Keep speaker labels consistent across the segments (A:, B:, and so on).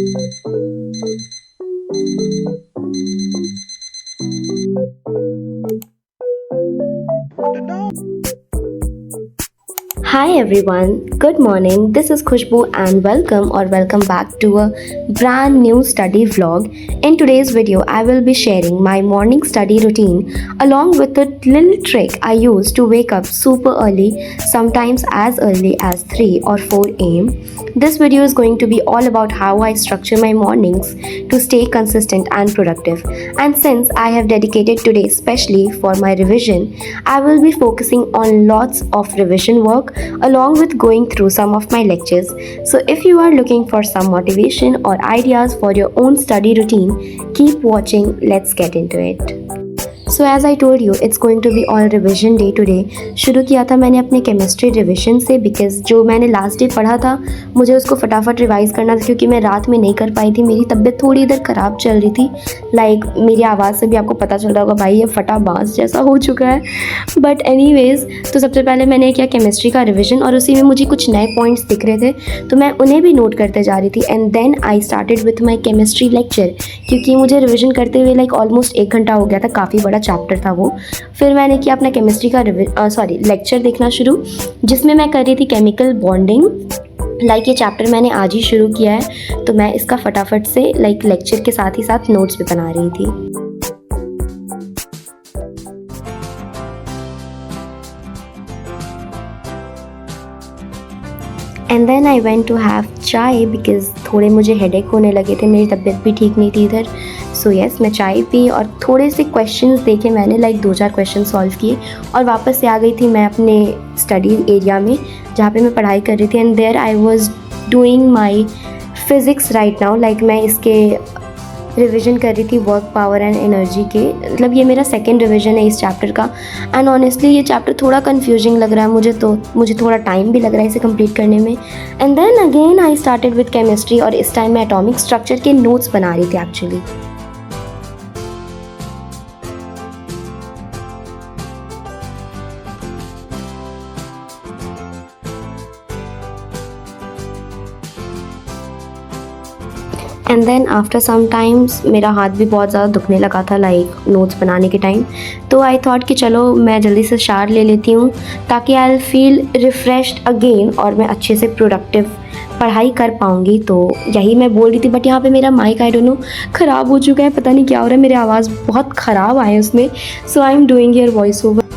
A: Hi everyone, good morning. This is Khushbu and welcome back to a brand new study vlog. In today's video, I will be sharing my morning study routine along with a little trick I use to wake up super early, sometimes as early as 3 or 4 am. This video is going to be all about how I structure my mornings to stay consistent and productive. And since I have dedicated today especially for my revision, I will be focusing on lots of revision work along with going through some of my lectures. So if you are looking for some motivation or ideas for your own study routine, keep watching. Let's get into it. So as I told you it's going to be all revision day today. शुरू किया था मैंने अपने chemistry revision से because जो मैंने last day पढ़ा था मुझे उसको फटाफट रिवाइज़ करना था क्योंकि मैं रात में नहीं कर पाई थी। मेरी तबीयत थोड़ी इधर ख़राब चल रही थी। लाइक मेरी आवाज़ से भी आपको पता चल रहा होगा भाई ये फटा बांस जैसा हो चुका है। बट एनीवेज़ तो सबसे पहले मैंने किया केमिस्ट्री का रिविजन और उसी में मुझे कुछ नए पॉइंट्स दिख रहे थे तो मैं उन्हें भी नोट करते जा रही थी। And then I started with my chemistry lecture क्योंकि मुझे रिविजन करते हुए लाइक ऑलमोस्ट 1 घंटा हो गया था, काफ़ी बड़ा चैप्टर था वो। फिर मैंने किया अपना केमिस्ट्री का लेक्चर देखना शुरू जिसमें मैं कर रही थी केमिकल बॉन्डिंग। लाइक ये चैप्टर मैंने आज ही शुरू किया है तो मैं इसका फटाफट से लाइक लेक्चर के साथ ही साथ नोट्स भी बना रही थी। And then I went to have chai because थोड़े मुझे हेडेक होने लगे थे, मेरी तबीयत भी ठीक नहीं थी इधर। सो यस मैं चाय पी और थोड़े से क्वेश्चंस देखे मैंने, लाइक 2-4 क्वेश्चन सॉल्व किए और वापस से आ गई थी मैं अपने स्टडी एरिया में जहाँ पे मैं पढ़ाई कर रही थी। And there I was doing my physics right now. Like मैं इसके रिवीजन कर रही थी वर्क पावर एंड एनर्जी के। मतलब ये मेरा सेकंड रिवीजन है इस चैप्टर का। एंड ऑनेस्टली ये चैप्टर थोड़ा कंफ्यूजिंग लग रहा है मुझे थोड़ा टाइम भी लग रहा है इसे कंप्लीट करने में। And then again I started with chemistry और इस टाइम मैं एटॉमिक स्ट्रक्चर के नोट्स बना रही थी actually. And then after some times मेरा हाथ भी बहुत ज़्यादा दुखने लगा था लाइक नोट्स बनाने के टाइम। तो आई थॉट कि चलो मैं जल्दी से शावर ले लेती हूँ ताकि आई विल फील रिफ़्रेश्ड अगेन और मैं अच्छे से प्रोडक्टिव पढ़ाई कर पाऊँगी। तो यही मैं बोल रही थी बट यहाँ पे मेरा माइक आई डोंट नो ख़राब हो चुका है, पता नहीं क्या हो रहा है, मेरी आवाज़ बहुत ख़राब आए उसमें। So I am doing here voice over.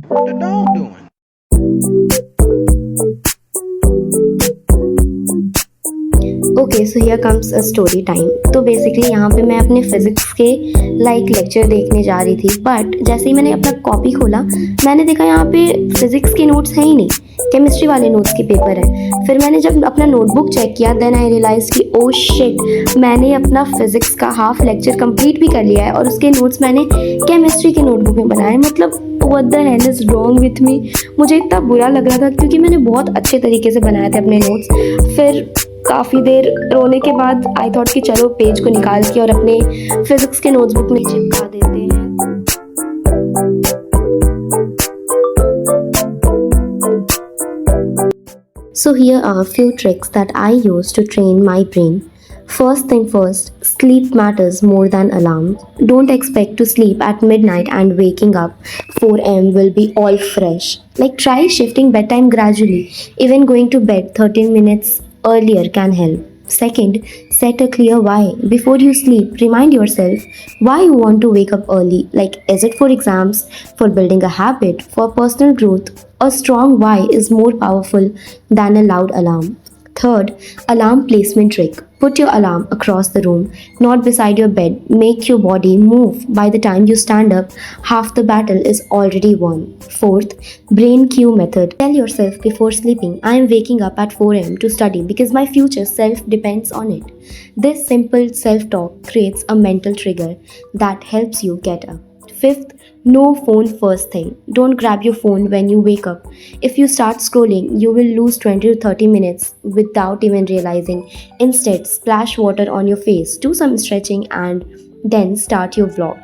B: What the dog doing?
A: Okay so here comes a story time. तो बेसिकली यहाँ पे मैं अपने फिज़िक्स के लाइक लेक्चर देखने जा रही थी बट जैसे ही मैंने अपना कॉपी खोला मैंने देखा यहाँ पे फिज़िक्स के नोट्स हैं ही नहीं, केमिस्ट्री वाले नोट्स के पेपर हैं। फिर मैंने जब अपना नोटबुक चेक किया देन आई रियलाइज कि ओ शिट मैंने अपना फिज़िक्स का हाफ लेक्चर कंप्लीट भी कर लिया है और उसके नोट्स मैंने केमिस्ट्री के नोटबुक में बनाए। मतलब what the hell is wrong with me. मुझे इतना बुरा लग रहा था क्योंकि मैंने बहुत अच्छे तरीके से बनाए थे अपने नोट्स। फिर काफ़ी देर रोने के बाद आई थॉट कि चलो पेज को निकाल के और अपने फिज़िक्स के नोटबुक में चिपका देते हैं। So here are a few tricks that I use to train my brain. First thing first, sleep matters more than alarm. Don't expect to sleep at midnight and waking up 4 am will be all fresh. Like try shifting bedtime gradually. Even going to bed 13 minutes earlier can help. Second, set a clear why. Before you sleep, remind yourself why you want to wake up early. Like, is it for exams, for building a habit, for personal growth? A strong why is more powerful than a loud alarm. Third, alarm placement trick. Put your alarm across the room, not beside your bed. Make your body move. By the time you stand up, half the battle is already won. Fourth, brain cue method. Tell yourself before sleeping, I am waking up at 4 am to study because my future self depends on it. This simple self talk creates a mental trigger that helps you get up. Fifth, no phone first thing. Don't grab your phone when you wake up. If you start scrolling, you will lose 20 to 30 minutes without even realizing. Instead, splash water on your face, do some stretching, and then start your vlog.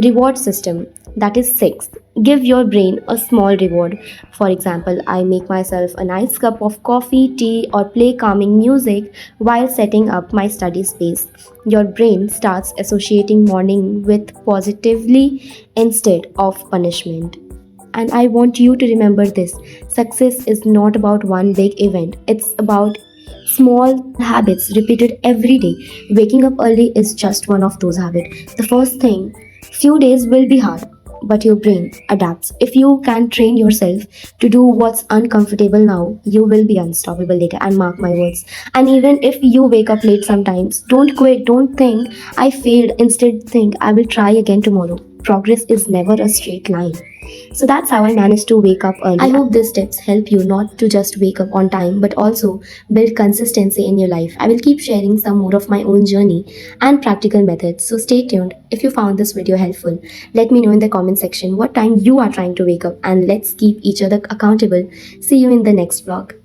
A: Reward system, that is sixth. Give your brain a small reward. For example, I make myself a nice cup of coffee, tea, or play calming music while setting up my study space. Your brain starts associating morning with positively instead of punishment. And I want you to remember this: success is not about one big event, it's about small habits repeated every day. Waking up early is just one of those habits. The first thing, few days will be hard, but your brain adapts. If you can train yourself to do what's uncomfortable now, you will be unstoppable later. And mark my words. And even if you wake up late sometimes, don't quit. Don't think I failed. Instead, think I will try again tomorrow. Progress is never a straight line. So that's how I managed to wake up early. I hope these tips help you not to just wake up on time but also build consistency in your life. I will keep sharing some more of my own journey and practical methods. So stay tuned. If you found this video helpful, let me know in the comment section what time you are trying to wake up, and let's keep each other accountable. See you in the next vlog.